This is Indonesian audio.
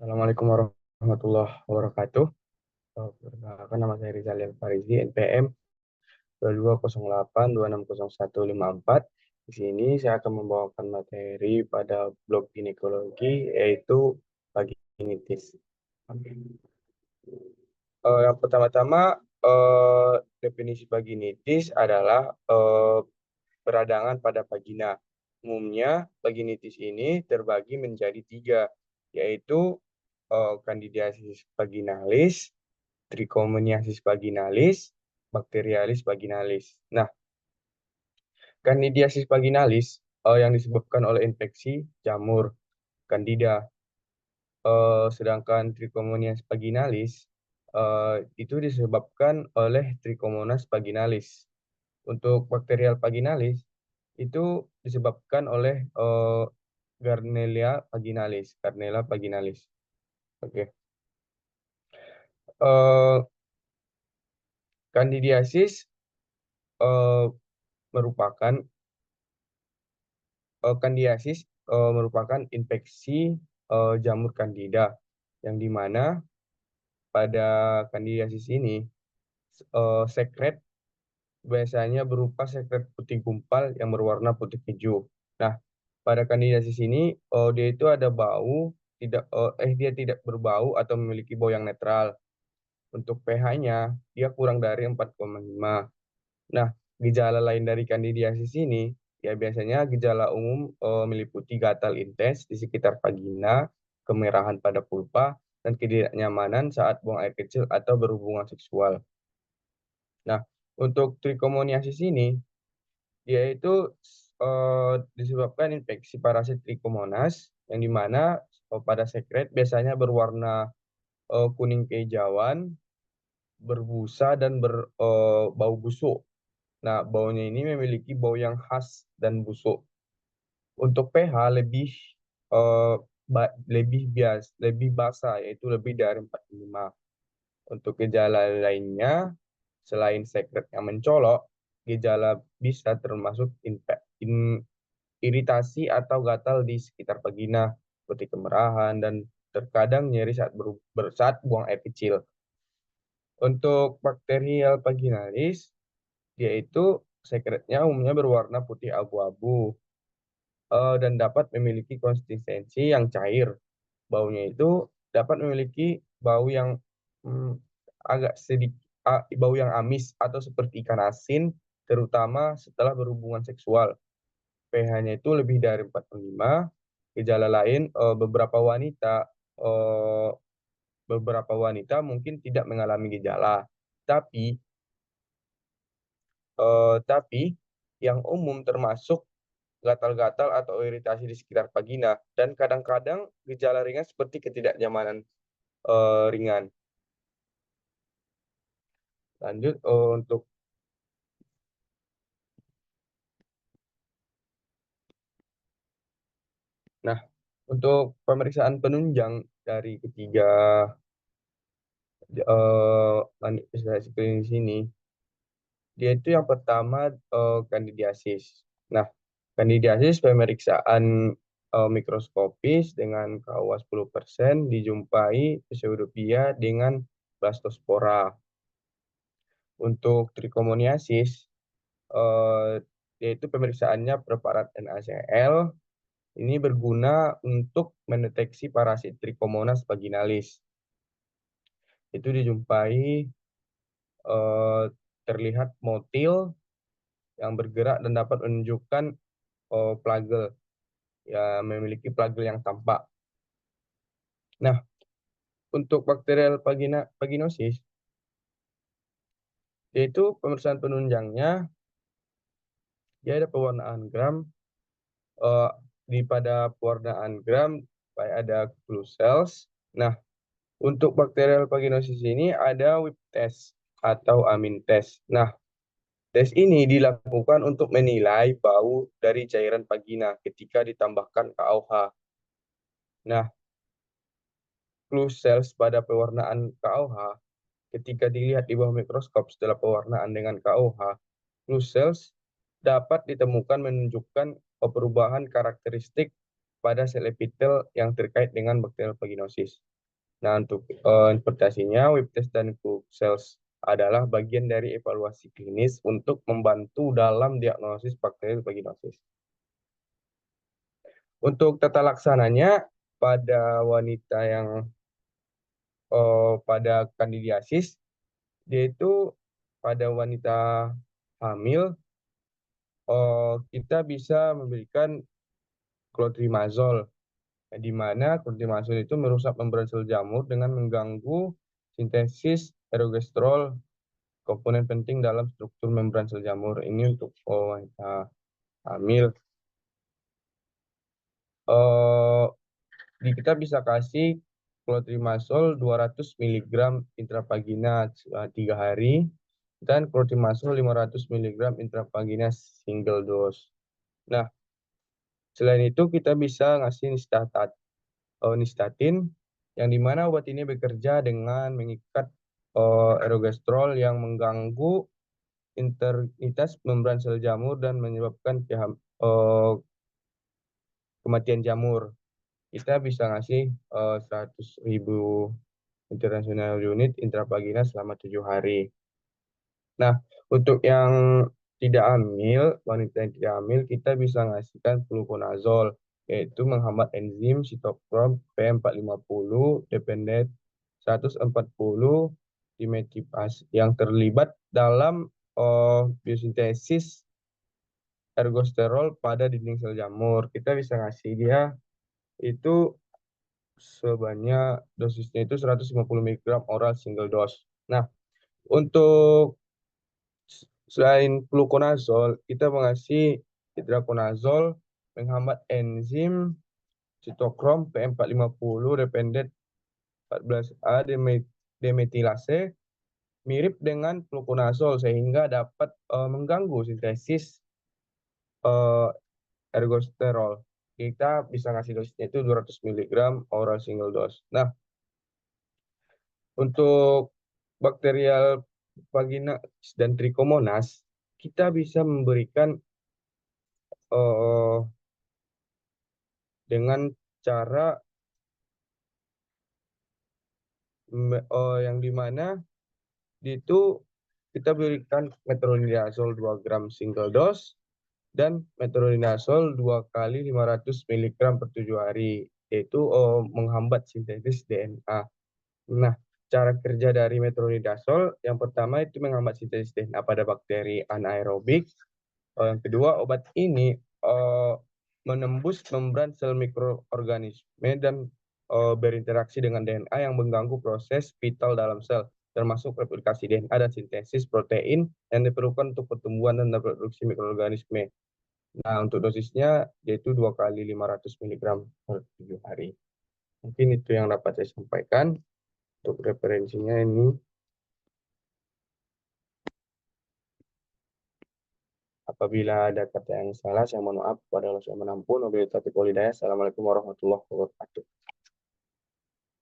Assalamualaikum warahmatullahi wabarakatuh. Perkenalkan nama saya Rizal Farizi, NPM 2208260154. Di sini saya akan membawakan materi pada blok ginekologi yaitu vaginitis. Yang pertama-tama definisi vaginitis adalah peradangan pada vagina. Umumnya vaginitis ini terbagi menjadi tiga, yaitu Candidiasis vaginalis, Trichomoniasis vaginalis, Bacterialis vaginalis. Nah, Candidiasis vaginalis yang disebabkan oleh infeksi jamur Candida. Sedangkan Trichomoniasis vaginalis itu disebabkan oleh Trichomonas vaginalis. Untuk bakterial vaginalis itu disebabkan oleh Garnelia vaginalis. Oke. Eh, Kandidiasis eh, merupakan kandidiasis merupakan infeksi jamur Candida yang dimana pada kandidiasis ini sekret biasanya berupa sekret putih gumpal yang berwarna putih keju. Nah, pada kandidiasis ini dia itu ada bau dia tidak berbau atau memiliki bau yang netral. Untuk pH-nya dia kurang dari 4,5. Nah, gejala lain dari kandidiasis ini ya biasanya gejala umum meliputi gatal intens di sekitar vagina, kemerahan pada pulpa, dan ketidaknyamanan saat buang air kecil atau berhubungan seksual. Nah, untuk trichomoniasis ini dia itu disebabkan infeksi parasit Trichomonas yang dimana pada sekret biasanya berwarna kuning kehijauan, berbusa dan berbau busuk. Nah, baunya ini memiliki bau yang khas dan busuk. Untuk pH lebih eh, lebih basah yaitu lebih dari 45. Untuk gejala lainnya selain sekret yang mencolok, gejala bisa termasuk iritasi atau gatal di sekitar vagina seperti kemerahan dan terkadang nyeri saat buang air kecil. Untuk bakterial vaginalis, yaitu sekretnya umumnya berwarna putih abu-abu dan dapat memiliki konsistensi yang cair. Baunya itu dapat memiliki bau yang agak sedikit bau yang amis atau seperti ikan asin, terutama setelah berhubungan seksual. pH-nya itu lebih dari 45. Gejala lain eh, beberapa wanita mungkin tidak mengalami gejala, tapi yang umum termasuk gatal-gatal atau iritasi di sekitar vagina dan kadang-kadang gejala ringan seperti ketidaknyamanan ringan. Lanjut nah untuk pemeriksaan penunjang dari ketiga manifestasi klinis ini, dia itu yang pertama kandidiasis. Nah, kandidiasis pemeriksaan mikroskopis dengan KUA 10% dijumpai pseudopia dengan blastospora. Untuk trichomoniasis, yaitu pemeriksaannya preparat NaCl, ini berguna untuk mendeteksi parasit Trichomonas vaginalis. Itu dijumpai eh, terlihat motil yang bergerak dan dapat menunjukkan plagel, ya memiliki plagel yang tampak. Nah, untuk bakterial vaginosis, yaitu pemeriksaan penunjangnya, dia ada pewarnaan gram. eh, pada pewarnaan gram ada clue cells. Nah, untuk bakterial vaginosis ini ada WIP test atau amin test. Nah, tes ini dilakukan untuk menilai bau dari cairan vagina ketika ditambahkan KOH. Nah, clue cells pada pewarnaan KOH ketika dilihat di bawah mikroskop setelah pewarnaan dengan KOH, clue cells dapat ditemukan menunjukkan perubahan karakteristik pada sel epitel yang terkait dengan bakteriopaginosis. Nah, untuk interpretasinya, web test dan Cook cells adalah bagian dari evaluasi klinis untuk membantu dalam diagnosis bakteriopaginosis. Untuk tata laksananya, pada wanita yang pada kandidiasis, dia itu pada wanita hamil, kita bisa memberikan clotrimazole, di mana clotrimazole itu merusak membran sel jamur dengan mengganggu sintesis ergosterol, komponen penting dalam struktur membran sel jamur. Ini untuk wanita hamil. Eh, Kita bisa kasih clotrimazole 200 mg intravagina 3 hari dan clotrimazole 500 mg intravagina single dose. Nah, selain itu kita bisa ngasih nistatin, yang dimana obat ini bekerja dengan mengikat ergosterol yang mengganggu integritas membran sel jamur dan menyebabkan kematian jamur. Kita bisa ngasih 100.000 international unit intravagina selama 7 hari. Nah, untuk yang tidak hamil, wanita yang tidak hamil, kita bisa ngasihkan fluconazole, yaitu menghambat enzim sitokrom P450 dependent 140 dimetipase yang terlibat dalam biosintesis ergosterol pada dinding sel jamur. Kita bisa ngasih dia itu sebanyak dosisnya itu 150 mg oral single dose. Nah, untuk selain fluconazole, kita mengasih itraconazole menghambat enzim sitokrom P450 dependent 14A demetilase mirip dengan fluconazole sehingga dapat mengganggu sintesis eh, ergosterol. Kita bisa ngasih dosisnya itu 200 mg oral single dose. Nah, untuk bakterial vagina dan trichomonas, kita bisa memberikan uh, dengan cara yang dimana itu kita berikan metronidazole 2 gram single dose dan metronidazole 2 kali 500 mg per 7 hari, yaitu menghambat sintesis DNA. Nah, cara kerja dari metronidazole yang pertama itu menghambat sintesis DNA pada bakteri anaerobik. Yang kedua, obat ini menembus membran sel mikroorganisme dan berinteraksi dengan DNA yang mengganggu proses vital dalam sel, termasuk replikasi DNA dan sintesis protein yang diperlukan untuk pertumbuhan dan reproduksi mikroorganisme. Nah, untuk dosisnya yaitu 2 kali 500 mg per 7 hari. Mungkin itu yang dapat saya sampaikan. Untuk referensinya ini, apabila ada kata yang salah, saya mohon maaf. Kepada Allah saya menampun. Wabillahi taufiq wal hidayah. Assalamualaikum warahmatullahi wabarakatuh.